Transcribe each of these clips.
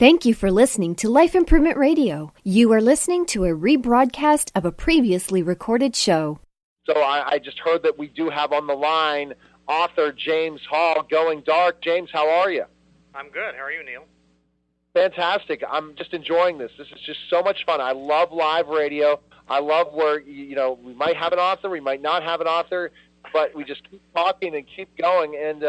Thank you for listening to Life Improvement Radio. You are listening to a rebroadcast of a previously recorded show. So I just heard that we do have on the line author James Hall, Going Dark. James, how are you? I'm good. How are you, Neil? Fantastic. I'm just enjoying this. This is just so much fun. I love live radio. I love where, we might have an author, we might not have an author, but we just keep talking and keep going. And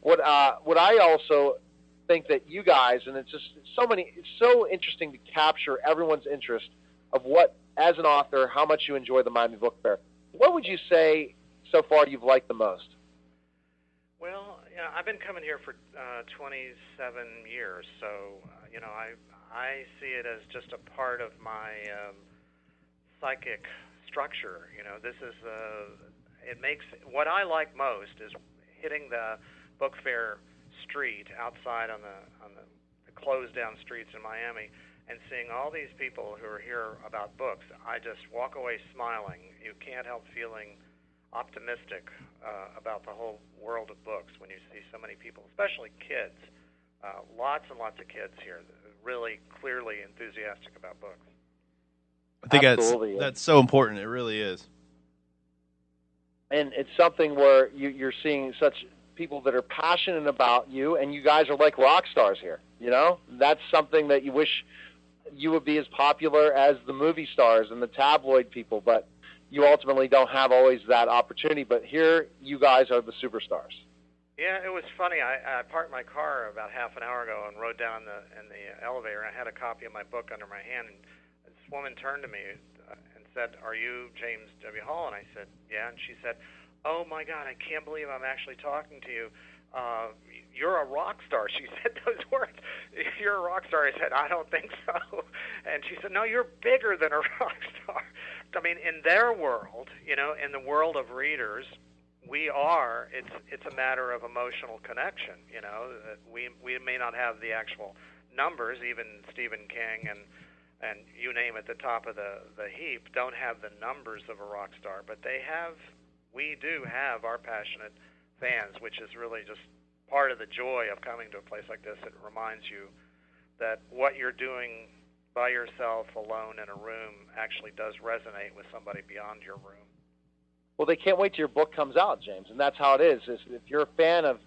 what I also think that you guys, and it's so interesting to capture everyone's interest of what, as an author, how much you enjoy the Miami Book Fair. What would you say so far you've liked the most? Well, I've been coming here for 27 years, so I see it as just a part of my psychic structure. This is it makes what I like most is hitting the book fair street outside on the closed down streets in Miami and seeing all these people who are here about books. I just walk away smiling. You can't help feeling optimistic about the whole world of books when you see so many people, especially kids. Lots and lots of kids here, really clearly enthusiastic about books. I think that's so important. It really is. And it's something where you're seeing such people that are passionate about you, and you guys are like rock stars here. That's something that you wish you would be as popular as the movie stars and the tabloid people, but you ultimately don't have always that opportunity. But here, you guys are the superstars. Yeah, it was funny. I parked my car about half an hour ago and rode down in the elevator, and I had a copy of my book under my hand, and this woman turned to me and said, "Are you James W. Hall?" And I said, "Yeah." And she said, "Oh, my God, I can't believe I'm actually talking to you. You're a rock star." She said those words. "You're a rock star." I said, "I don't think so." And she said, "No, you're bigger than a rock star." I mean, in their world, in the world of readers, we are. It's a matter of emotional connection. We may not have the actual numbers. Even Stephen King and you name it, the top of the heap, don't have the numbers of a rock star, but we do have our passionate fans, which is really just part of the joy of coming to a place like this. It reminds you that what you're doing by yourself, alone in a room, actually does resonate with somebody beyond your room. Well, they can't wait till your book comes out, James, and that's how it is. If you're a fan of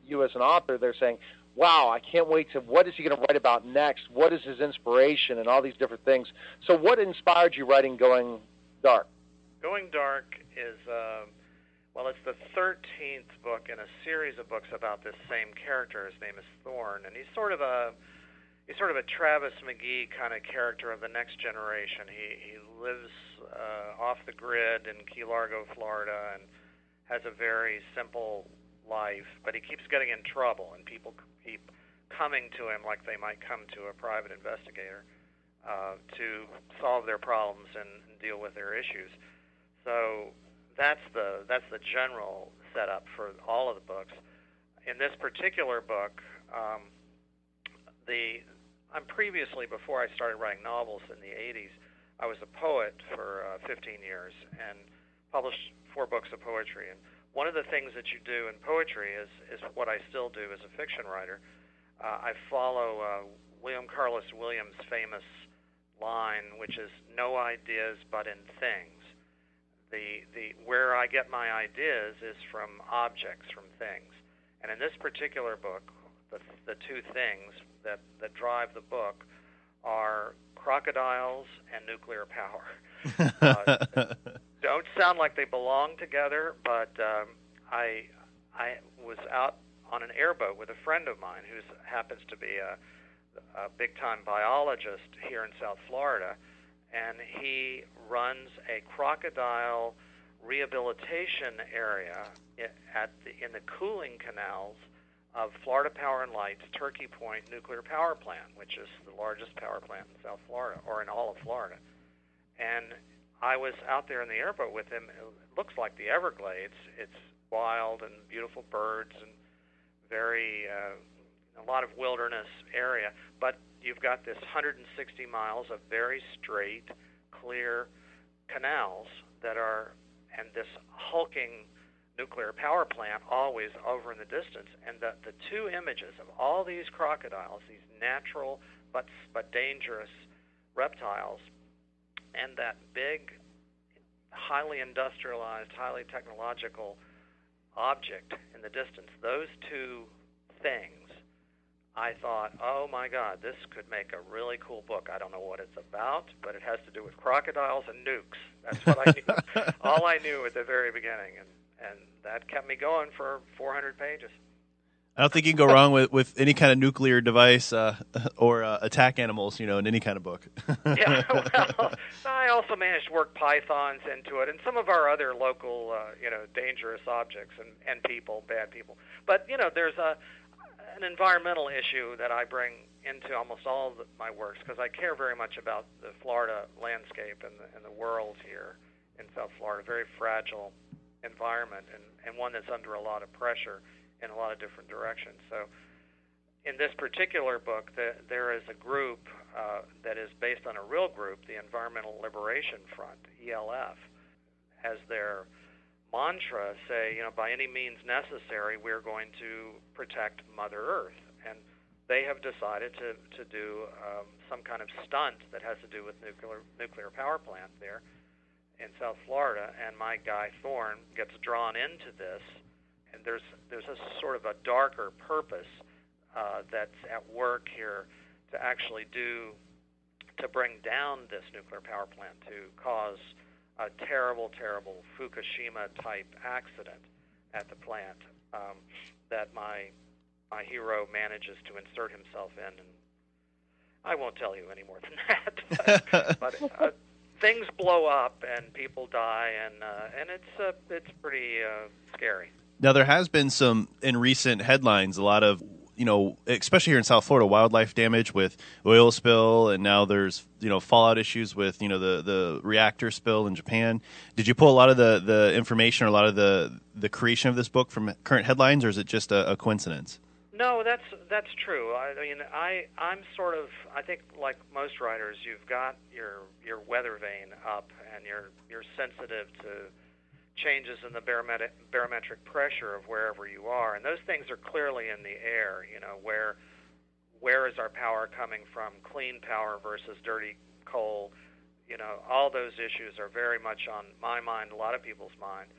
you as an author, they're saying, wow, I can't wait to, what is he going to write about next? What is his inspiration and all these different things? So what inspired you writing Going Dark? Going Dark is, it's the 13th book in a series of books about this same character. His name is Thorn, and he's sort of a Travis McGee kind of character of the next generation. He lives off the grid in Key Largo, Florida, and has a very simple life, but he keeps getting in trouble, and people keep coming to him like they might come to a private investigator to solve their problems and deal with their issues. So that's the general setup for all of the books. In this particular book, before I started writing novels in the 80s, I was a poet for 15 years and published 4 books of poetry. And one of the things that you do in poetry is what I still do as a fiction writer. I follow William Carlos Williams' famous line, which is "No ideas but in things." Where I get my ideas is from objects, from things. And in this particular book, the 2 things that drive the book are crocodiles and nuclear power. Don't sound like they belong together, but I was out on an airboat with a friend of mine who happens to be a big-time biologist here in South Florida, and he runs a crocodile rehabilitation area in the cooling canals of Florida Power and Light's Turkey Point nuclear power plant, which is the largest power plant in South Florida, or in all of Florida. And I was out there in the airboat with him. It looks like the Everglades. It's wild and beautiful birds and a lot of wilderness area. But you've got this 160 miles of very straight, clear canals and this hulking nuclear power plant always over in the distance. And the 2 images of all these crocodiles, these natural but dangerous reptiles, and that big, highly industrialized, highly technological object in the distance. Those two things, I thought, oh my God, this could make a really cool book. I don't know what it's about, but it has to do with crocodiles and nukes. That's what I knew. All I knew at the very beginning, and that kept me going for 400 pages. I don't think you can go wrong with any kind of nuclear device or attack animals, in any kind of book. Yeah, well, I also managed to work pythons into it and some of our other local, dangerous objects and people, bad people. But, there's an environmental issue that I bring into almost all of my works because I care very much about the Florida landscape and the world here in South Florida, very fragile environment and one that's under a lot of pressure in a lot of different directions. So in this particular book, there is a group that is based on a real group, the Environmental Liberation Front, ELF, as their mantra say, by any means necessary, we're going to protect Mother Earth. And they have decided to do some kind of stunt that has to do with nuclear power plant there in South Florida. And my guy Thorn gets drawn into this. And there's a sort of a darker purpose that's at work here to actually to bring down this nuclear power plant, to cause a terrible, terrible Fukushima-type accident at the plant that my hero manages to insert himself in. And I won't tell you any more than that, but things blow up and people die, and it's pretty scary. Now, there has been some, in recent headlines, a lot of, especially here in South Florida, wildlife damage with oil spill, and now there's, fallout issues with, the reactor spill in Japan. Did you pull a lot of the information or a lot of the creation of this book from current headlines, or is it just a coincidence? No, that's true. I mean, I'm sort of, I think like most writers, you've got your weather vane up, and you're sensitive to changes in the barometric pressure of wherever you are, and those things are clearly in the air. Where is our power coming from? Clean power versus dirty coal. All those issues are very much on my mind, a lot of people's mind,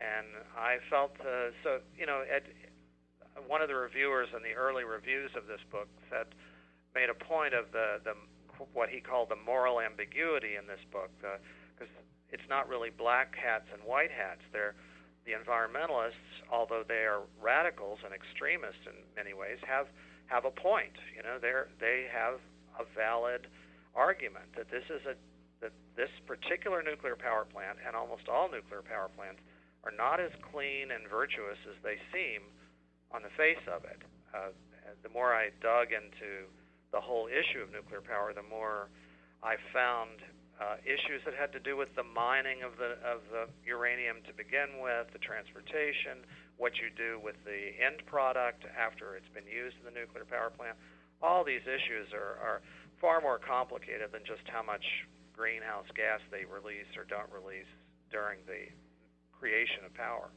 and I felt one of the reviewers in the early reviews of this book made a point of the what he called the moral ambiguity in this book, because it's not really black hats and white hats. They're the environmentalists, although they are radicals and extremists in many ways, have a point. They have a valid argument that this particular nuclear power plant and almost all nuclear power plants are not as clean and virtuous as they seem on the face of it. The more I dug into the whole issue of nuclear power, the more I found issues that had to do with the mining of the uranium to begin with, the transportation, what you do with the end product after it's been used in the nuclear power plant. All these issues are far more complicated than just how much greenhouse gas they release or don't release during the creation of power.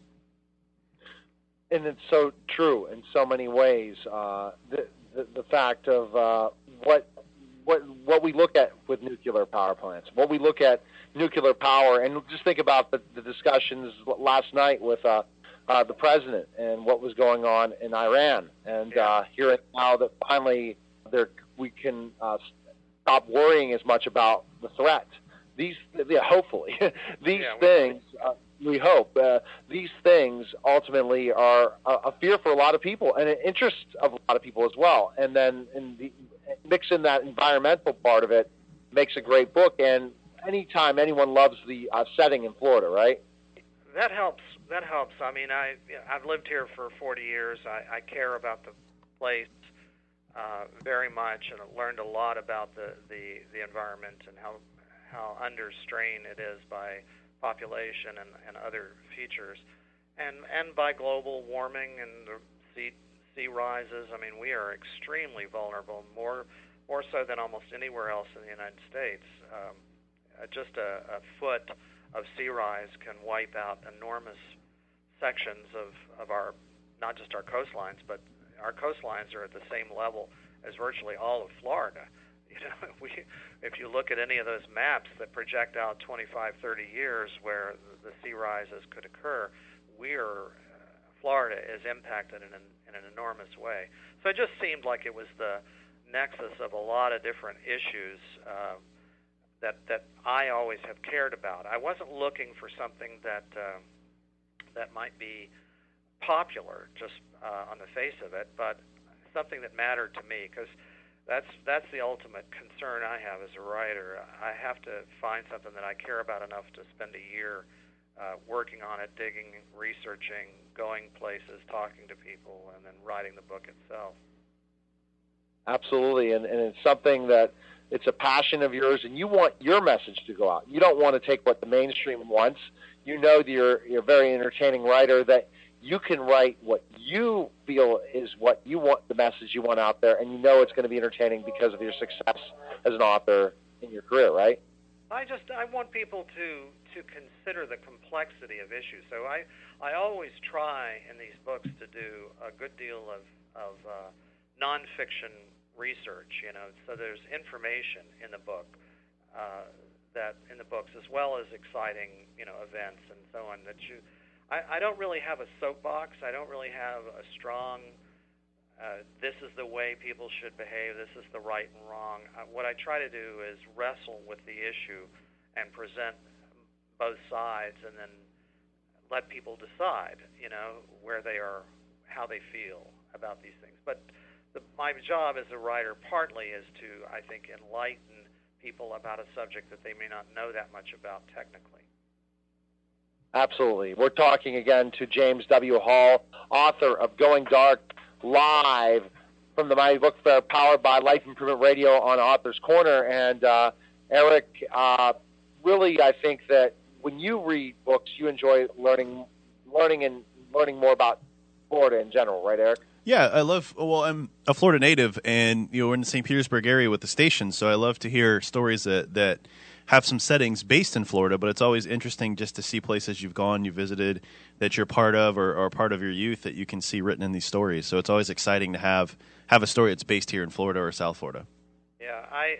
And it's so true in so many ways. The fact of what we look at with nuclear power plants, what we look at nuclear power, and just think about the discussions last night with the president and what was going on in Iran, and hearing now that finally we can stop worrying as much about the threat. Hopefully, these things. We hope these things ultimately are a fear for a lot of people and an interest of a lot of people as well. And then mix in that environmental part of it makes a great book. And anytime anyone loves the setting in Florida, right? That helps. I mean, I've lived here for 40 years. I care about the place very much, and I've learned a lot about the environment and how under strain it is by population and other features, and by global warming and the sea rises. I mean, we are extremely vulnerable, more so than almost anywhere else in the United States. Just a foot of sea rise can wipe out enormous sections of our, not just our coastlines, but our coastlines are at the same level as virtually all of Florida. If you look at any of those maps that project out 25, 30 years where the sea rises could occur, Florida is impacted in an enormous way. So it just seemed like it was the nexus of a lot of different issues that I always have cared about. I wasn't looking for something that might be popular just on the face of it, but something that mattered to me, because that's the ultimate concern I have as a writer. I have to find something that I care about enough to spend a year working on it, digging, researching, going places, talking to people, and then writing the book itself. Absolutely, and it's something that it's a passion of yours, and you want your message to go out. You don't want to take what the mainstream wants. You know that you're a very entertaining writer, that you can write what you feel is what you want, the message you want out there, and you know it's going to be entertaining because of your success as an author in your career, right? I want people to consider the complexity of issues. So I always try in these books to do a good deal of nonfiction research. So there's information in the book as well as exciting events and so on that you. I don't really have a soapbox. I don't really have a strong, this is the way people should behave, this is the right and wrong. What I try to do is wrestle with the issue and present both sides and then let people decide, where they are, how they feel about these things. But my job as a writer partly is to, I think, enlighten people about a subject that they may not know that much about technically. Absolutely. We're talking again to James W. Hall, author of Going Dark, live from the Miami Book Fair, powered by Life Improvement Radio on Author's Corner. And Eric, really, I think that when you read books, you enjoy learning more about Florida in general, right, Eric? Yeah, I'm a Florida native, and we're in the St. Petersburg area with the station, so I love to hear stories that have some settings based in Florida, but it's always interesting just to see places you've gone, you visited, that you're part of or part of your youth that you can see written in these stories. So it's always exciting to have a story that's based here in Florida or South Florida. Yeah, I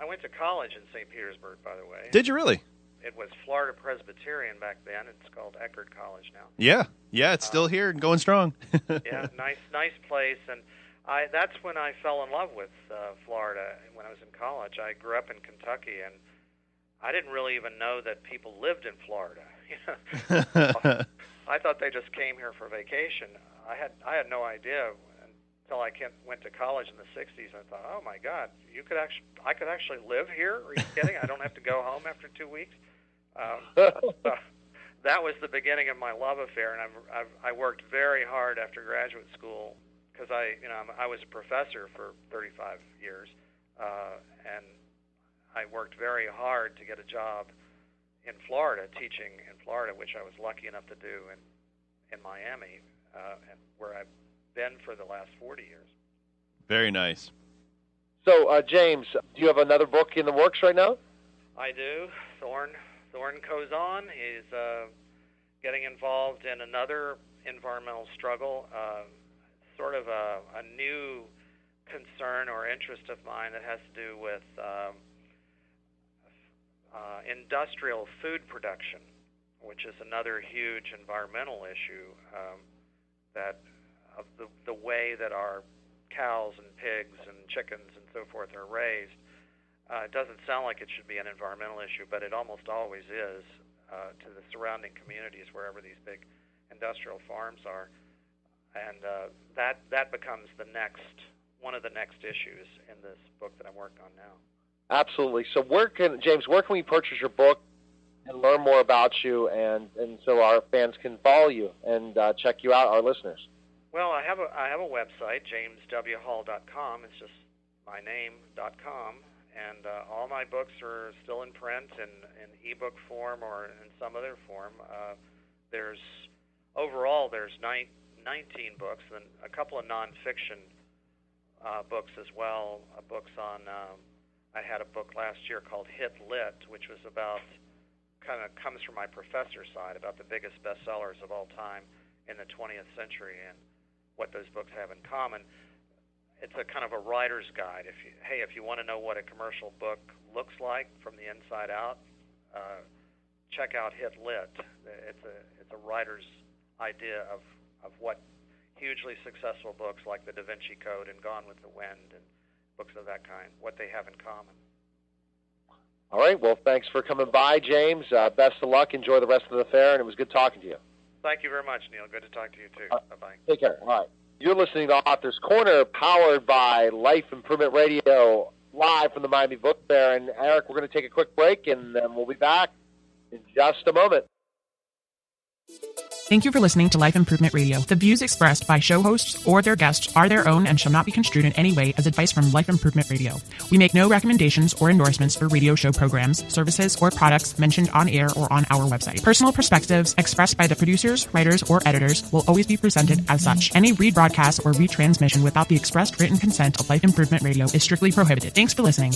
went to college in St. Petersburg, by the way. Did you really? It was Florida Presbyterian back then. It's called Eckerd College now. Yeah, it's still here and going strong. Yeah, nice place, and that's when I fell in love with Florida when I was in college. I grew up in Kentucky, and I didn't really even know that people lived in Florida. I thought they just came here for vacation. I had no idea until I went to college in the '60s. And I thought, oh my God, I could actually live here? Are you kidding? I don't have to go home after 2 weeks. That was the beginning of my love affair, and I worked very hard after graduate school because I was a professor for 35 years, and I worked very hard to get a job in Florida, teaching in Florida, which I was lucky enough to do in Miami, and where I've been for the last 40 years. Very nice. So, James, do you have another book in the works right now? I do. Thorn goes on. He's getting involved in another environmental struggle, sort of a new concern or interest of mine that has to do with industrial food production, which is another huge environmental issue, that of the way that our cows and pigs and chickens and so forth are raised. It doesn't sound like it should be an environmental issue, but it almost always is to the surrounding communities wherever these big industrial farms are. And that becomes one of the next issues in this book that I'm working on now. Absolutely. So James, where can we purchase your book and learn more about you, and so our fans can follow you and check you out, our listeners? Well, I have a website, jameswhall.com. It's just my name.com, and all my books are still in print in ebook form or in some other form. There's 19 books, and a couple of nonfiction books as well. Books on I had a book last year called Hit Lit, which was about, kind of comes from my professor side, about the biggest bestsellers of all time in the 20th century and what those books have in common. it's a kind of a writer's guide. If you want to know what a commercial book looks like from the inside out, check out Hit Lit. It's a writer's idea of what hugely successful books like The Da Vinci Code and Gone with the Wind and books of that kind, what they have in common. All right. Well, thanks for coming by, James. Best of luck. Enjoy the rest of the fair, and it was good talking to you. Thank you very much, Neil. Good to talk to you, too. Bye-bye. Take care. All right. You're listening to Author's Corner, powered by Life Improvement Radio, live from the Miami Book Fair. And, Eric, we're going to take a quick break, and then we'll be back in just a moment. Thank you for listening to Life Improvement Radio. The views expressed by show hosts or their guests are their own and shall not be construed in any way as advice from Life Improvement Radio. We make no recommendations or endorsements for radio show programs, services, or products mentioned on air or on our website. Personal perspectives expressed by the producers, writers, or editors will always be presented as such. Any rebroadcast or retransmission without the expressed written consent of Life Improvement Radio is strictly prohibited. Thanks for listening.